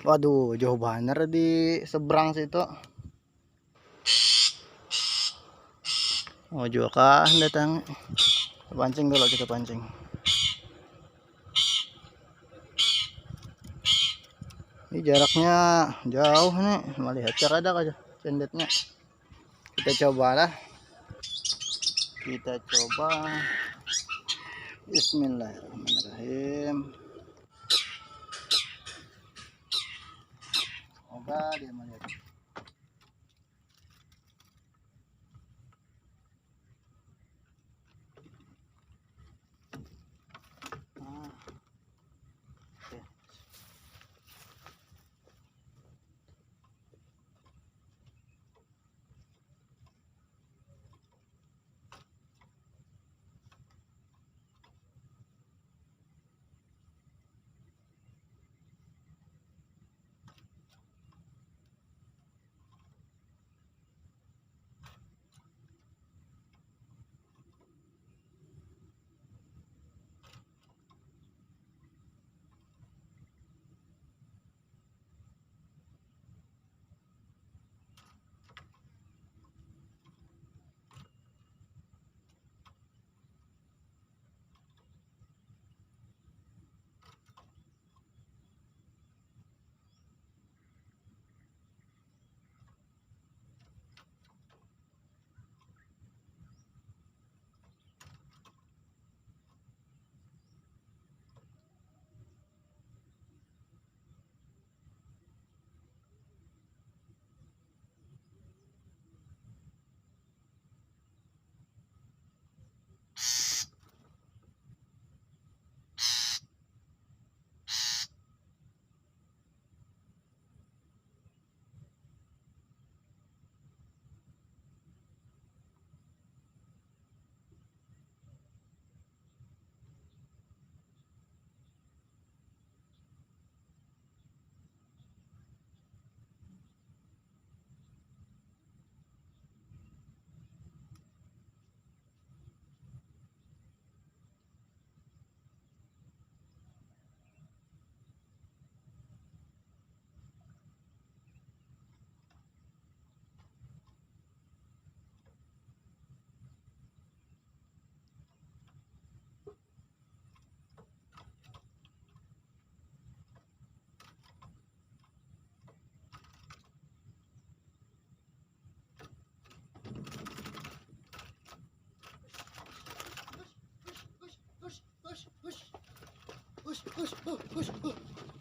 Waduh, jauh banget di seberang situ. Oh, juga kan datang. Pancing dulu, kita pancing. Ini jaraknya jauh nih. Melihat caradak aja cendetnya. Kita coba lah. Kita coba. Bismillahirrahmanirrahim. Semoga dia melihat. Oke. Hush, hush, hush, hush, hush, hush, hush, hush.